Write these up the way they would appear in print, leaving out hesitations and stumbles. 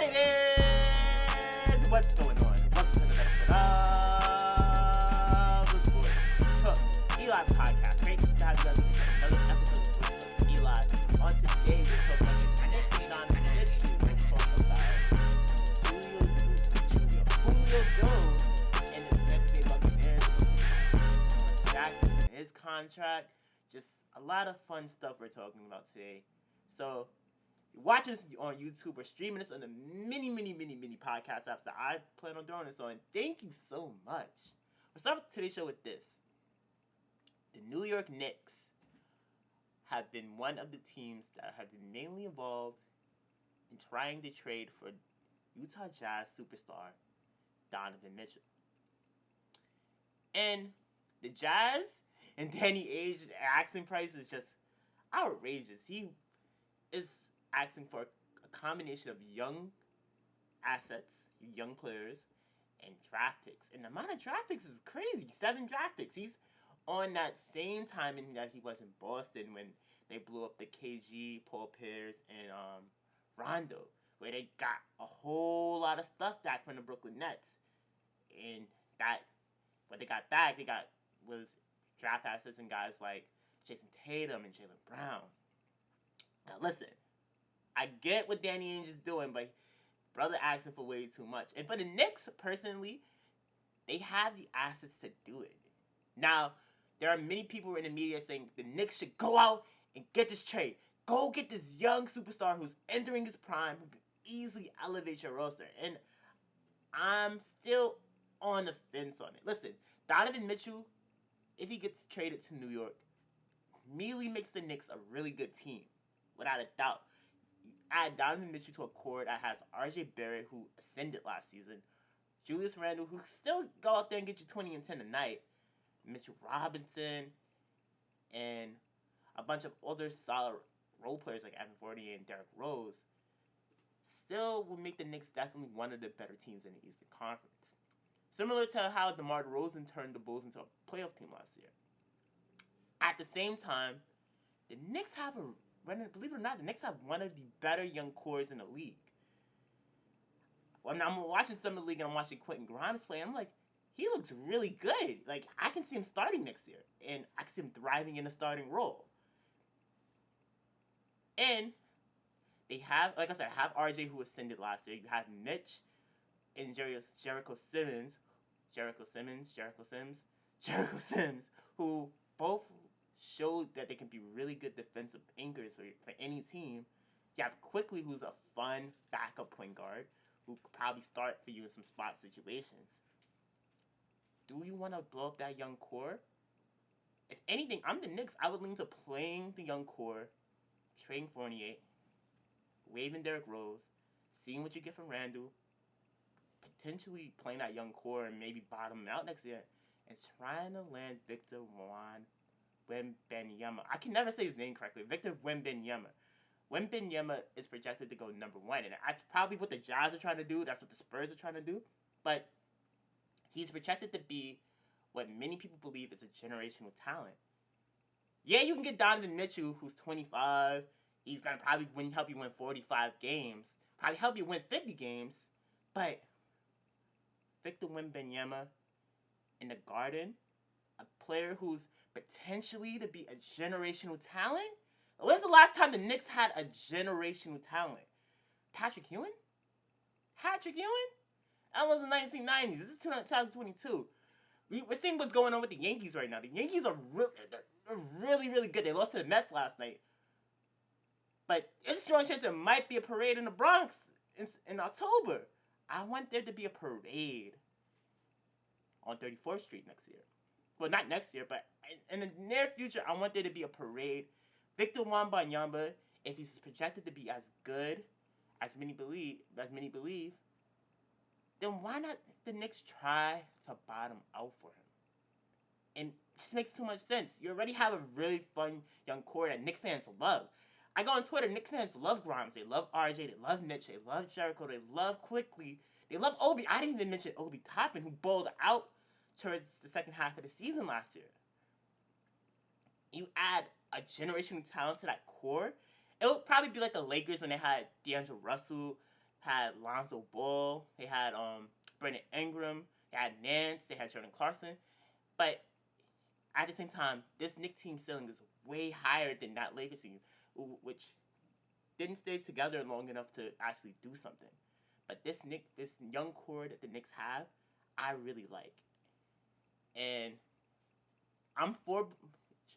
what it is? What's going on? Welcome to the next episode of the SportsTalkEli podcast. Great to have you guys with me for another episode of SportsTalkEli. On today, we're talking about the Donnovan Mitchell. We're talking about Julio Jones and the Tampa Bay Buccaneers. Jackson and his contract. Just a lot of fun stuff we're talking about today. So, you're watching this on YouTube or streaming this on the many podcast apps that I plan on doing this on. Thank you so much. We'll start with today's show with this. The New York Knicks have been one of the teams that have been mainly involved in trying to trade for Utah Jazz superstar Donnovan Mitchell. And the Jazz and Danny Ainge's asking price is just outrageous. He is asking for a combination of young assets, young players, and draft picks. And the amount of draft picks is crazy. 7 draft picks. He's on that same timing that he was in Boston when they blew up the KG, Paul Pierce, and Rondo, where they got a whole lot of stuff back from the Brooklyn Nets. And that, what they got back, was draft assets and guys like Jason Tatum and Jaylen Browns. Now listen, I get what Danny Ainge is doing, but brother asking for way too much. And for the Knicks, personally, they have the assets to do it. Now, there are many people in the media saying the Knicks should go out and get this trade. Go get this young superstar who's entering his prime, who can easily elevate your roster. And I'm still on the fence on it. Listen, Donnovan Mitchell, if he gets traded to New York, immediately makes the Knicks a really good team, without a doubt. Add Donnovan Mitchell to a core that has R.J. Barrett, who ascended last season, Julius Randle, who still go out there and get you 20 and 10 a night, Mitchell Robinson, and a bunch of older solid role players like Evan Fournier and Derrick Rose, still will make the Knicks definitely one of the better teams in the Eastern Conference. Similar to how DeMar DeRozan turned the Bulls into a playoff team last year. At the same time, the Knicks have believe it or not, the Knicks have one of the better young cores in the league. When I'm watching Summer League and I'm watching Quentin Grimes play, I'm like, he looks really good. Like, I can see him starting next year. And I can see him thriving in a starting role. And they have, like I said, have RJ who ascended last year. You have Mitch and Jericho Sims, who both showed that they can be really good defensive anchors for any team. You have Quickly, who's a fun backup point guard, who could probably start for you in some spot situations. Do you want to blow up that young core? If anything, I'm the Knicks. I would lean to playing the young core, trading Fournier, waiving Derrick Rose, seeing what you get from Randle, potentially playing that young core and maybe bottom out next year, and trying to land Victor Wenbamyama. I can never say his name correctly. Victor Wenbamyama. Wenbamyama is projected to go number 1, and that's probably what the Jazz are trying to do. That's what the Spurs are trying to do. But he's projected to be what many people believe is a generational talent. Yeah, you can get Donnovan Mitchell, who's 25. He's going to probably help you win 45 games. Probably help you win 50 games. But Victor Wenbamyama in the Garden, a player who's potentially to be a generational talent? When's the last time the Knicks had a generational talent? Patrick Ewing? That was the 1990s. This is 2022. We're seeing what's going on with the Yankees right now. The Yankees are really good. They lost to the Mets last night. But it's a strong chance there might be a parade in the Bronx in October. I want there to be a parade on 34th Street next year. Well, not next year, but in the near future, I want there to be a parade. Victor Wenbamyama, if he's projected to be as good as many believe, then why not the Knicks try to bottom out for him? And it just makes too much sense. You already have a really fun young core that Knicks fans love. I go on Twitter, Knicks fans love Grimes, they love RJ, they love Mitch, they love Jericho, they love Quickly, they love Obi. I didn't even mention Obi Toppin, who bowled out towards the second half of the season last year. You add a generational talent to that core, it would probably be like the Lakers when they had D'Angelo Russell, had Lonzo Ball, they had Brandon Ingram, they had Nance, they had Jordan Clarkson. But at the same time, this Knicks team ceiling is way higher than that Lakers team, which didn't stay together long enough to actually do something. But this young core that the Knicks have, I really like. And I'm for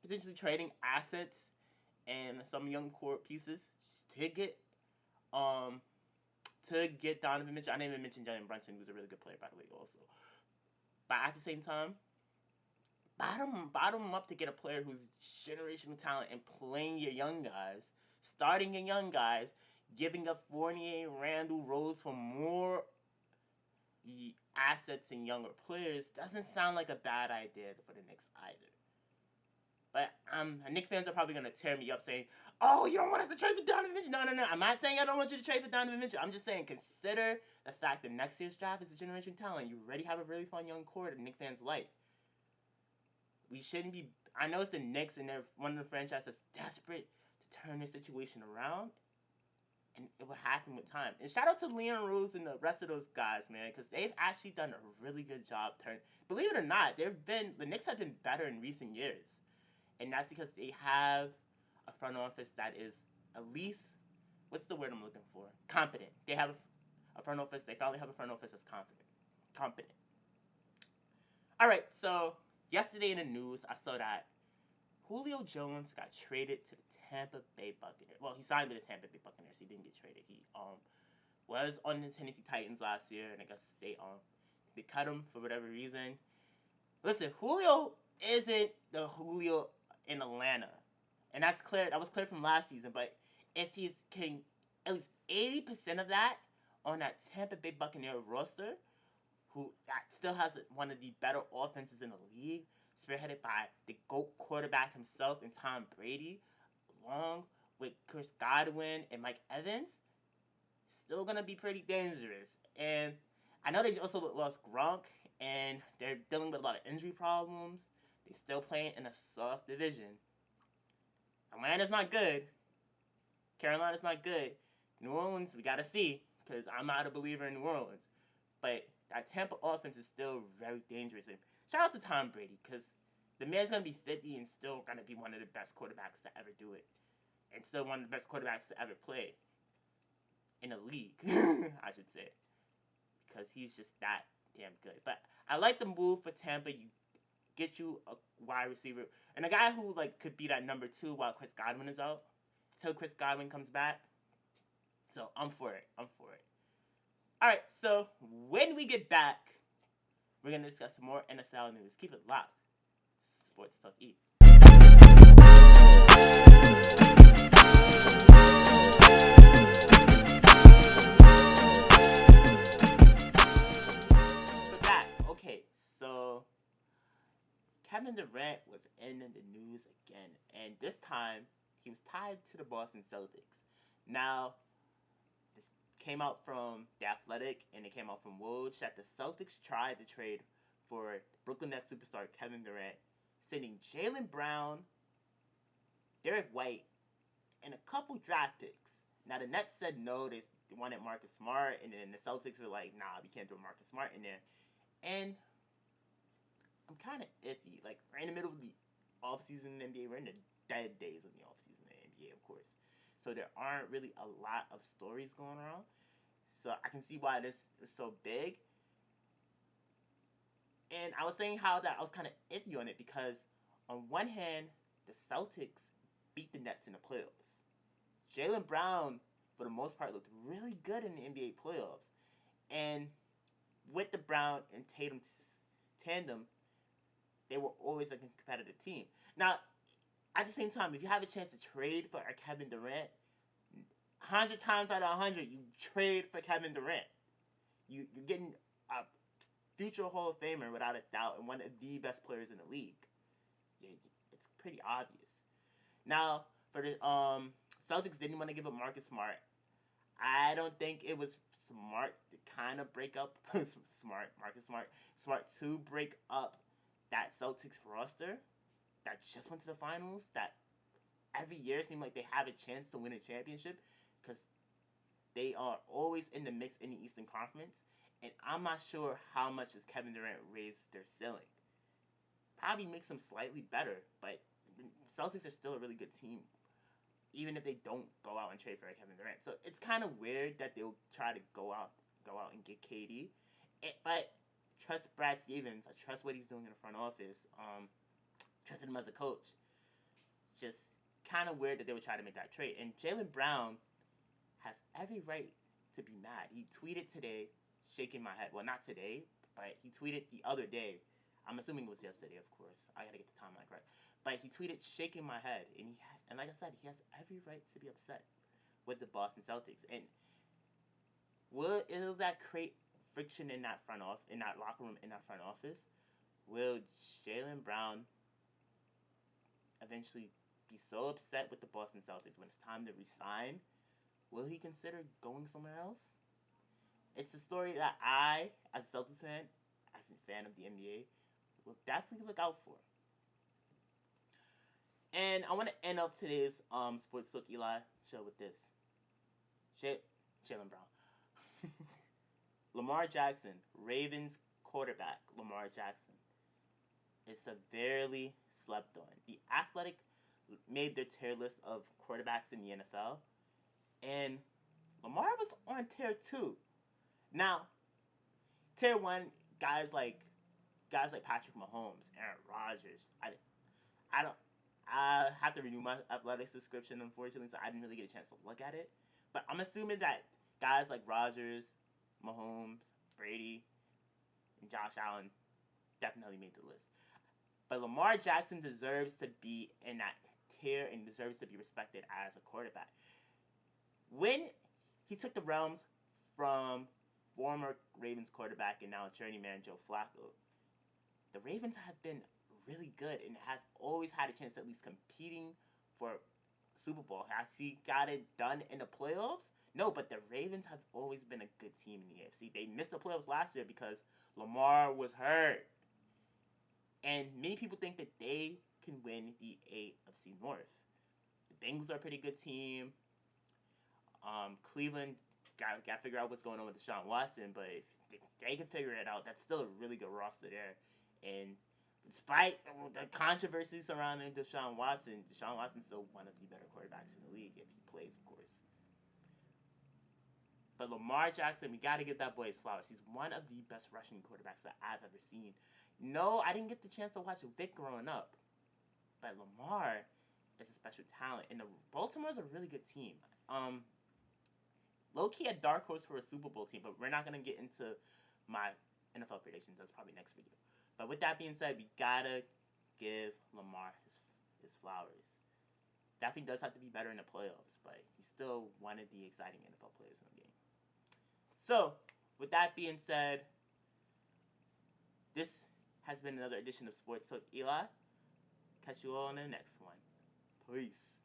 potentially trading assets and some young core pieces to get Donnovan Mitchell. I didn't even mention Jaylen Brunson, who's a really good player, by the way, also. But at the same time, bottom up to get a player who's generational talent and playing your young guys, starting your young guys, giving up Fournier, Randall, Rose for more assets and younger players doesn't sound like a bad idea for the Knicks either. But Knicks fans are probably gonna tear me up saying, "Oh, you don't want us to trade for Donnovan Mitchell?" No. I'm not saying I don't want you to trade for Donnovan Mitchell. I'm just saying consider the fact that next year's draft is a generation talent. You already have a really fun young core that Knicks fans like. We shouldn't be. I know it's the Knicks and they're one of the franchises that's desperate to turn this situation around, and it will happen with time. And shout out to Leon Rose and the rest of those guys, man, because they've actually done a really good job turning. Believe it or not, the Knicks have been better in recent years. And that's because they have a front office that is at least, what's the word I'm looking for? Competent. They have a front office. They finally have a front office that's competent. All right, so yesterday in the news, I saw that Julio Jones got traded to the Tampa Bay Buccaneers. Well, he signed with the Tampa Bay Buccaneers. He didn't get traded. He was on the Tennessee Titans last year, and I guess they cut him for whatever reason. Listen, Julio isn't the Julio in Atlanta, and that's clear. That was clear from last season. But if he's can at least 80% of that on that Tampa Bay Buccaneer roster, who that still has one of the better offenses in the league, spearheaded by the GOAT quarterback himself and Tom Brady, along with Chris Godwin and Mike Evans, still gonna be pretty dangerous. And I know they also lost Gronk, and they're dealing with a lot of injury problems. They're still playing in a soft division. Atlanta's not good. Carolina's not good. New Orleans, we gotta see, because I'm not a believer in New Orleans. But that Tampa offense is still very dangerous. And shout out to Tom Brady, because the man's gonna be 50 and still gonna be one of the best quarterbacks to ever do it. And still one of the best quarterbacks to ever play in the league, I should say. Because he's just that damn good. But I like the move for Tampa. You get you a wide receiver and a guy who could be that number 2 while Chris Godwin is out, till Chris Godwin comes back. So I'm for it. All right, so when we get back, we're gonna discuss some more NFL news. Keep it locked. Sports Talk E. Okay, so Kevin Durant was in the news again, and this time he was tied to the Boston Celtics. Now, this came out from The Athletic, and it came out from Woj that the Celtics tried to trade for Brooklyn Nets superstar Kevin Durant, sending Jaylen Brown, Derek White, and a couple draft picks. Now, the Nets said no, they wanted Marcus Smart, and then the Celtics were like, nah, we can't throw Marcus Smart in there. And I'm kind of iffy. We're in the middle of the offseason in the NBA. We're in the dead days of the offseason in the NBA, of course. So there aren't really a lot of stories going around. So I can see why this is so big. And I was saying how that I was kind of iffy on it because on one hand, the Celtics beat the Nets in the playoffs. Jaylen Brown, for the most part, looked really good in the NBA playoffs. And with the Brown and Tatum tandem, they were always a competitive team. Now, at the same time, if you have a chance to trade for a Kevin Durant, 100 times out of 100, you trade for Kevin Durant. You're getting a future Hall of Famer without a doubt and one of the best players in the league. It's pretty obvious. Now, for the Celtics didn't want to give up Marcus Smart. I don't think it was smart to kind of break up Marcus Smart to break up that Celtics roster that just went to the finals, that every year seemed like they have a chance to win a championship, because They are always in the mix in the Eastern Conference, and I'm not sure how much does Kevin Durant raise their ceiling. Probably makes them slightly better, but Celtics are still a really good team, even if they don't go out and trade for Kevin Durant. So it's kind of weird that they'll try to go out and get KD. But trust Brad Stevens. I trust what he's doing in the front office. Trusted him as a coach. It's just kind of weird that they would try to make that trade. And Jaylen Brown has every right to be mad. He tweeted today, shaking my head. Well, not today, but he tweeted the other day. I'm assuming it was yesterday, of course. I gotta get the timeline correct. But he tweeted, shaking my head, and like I said, he has every right to be upset with the Boston Celtics. And will that create friction in that in that locker room, in that front office? Will Jaylen Brown eventually be so upset with the Boston Celtics when it's time to resign? Will he consider going somewhere else? It's a story that I, as a Celtics fan, as a fan of the NBA, will definitely look out for. And I want to end off today's SportsTalkEli show with this. Jaylen Brown. Lamar Jackson, Ravens quarterback Lamar Jackson, is severely slept on. The Athletic made their tier list of quarterbacks in the NFL, and Lamar was on tier 2. Now, tier 1, guys like Patrick Mahomes, Aaron Rodgers. I have to renew my athletic subscription, unfortunately, so I didn't really get a chance to look at it. But I'm assuming that guys like Rodgers, Mahomes, Brady, and Josh Allen definitely made the list. But Lamar Jackson deserves to be in that tier and deserves to be respected as a quarterback. When he took the realms from former Ravens quarterback and now journeyman Joe Flacco, the Ravens have been really good and have always had a chance at least competing for Super Bowl. Has he got it done in the playoffs? No, but the Ravens have always been a good team in the AFC. They missed the playoffs last year because Lamar was hurt. And many people think that they can win the AFC North. The Bengals are a pretty good team. Cleveland got to figure out what's going on with Deshaun Watson, but if they can figure it out, that's still a really good roster there. And despite the controversy surrounding Deshaun Watson's still one of the better quarterbacks in the league if he plays, of course. But Lamar Jackson, we got to give that boy his flowers. He's one of the best rushing quarterbacks that I've ever seen. No, I didn't get the chance to watch Vic growing up, but Lamar is a special talent, and the Baltimore's a really good team. Low-key a dark horse for a Super Bowl team, but we're not going to get into my NFL predictions. That's probably next video. But with that being said, we gotta give Lamar his flowers. Definitely does have to be better in the playoffs, but he's still one of the exciting NFL players in the game. So, with that being said, this has been another edition of SportsTalkEli. Catch you all in the next one. Peace.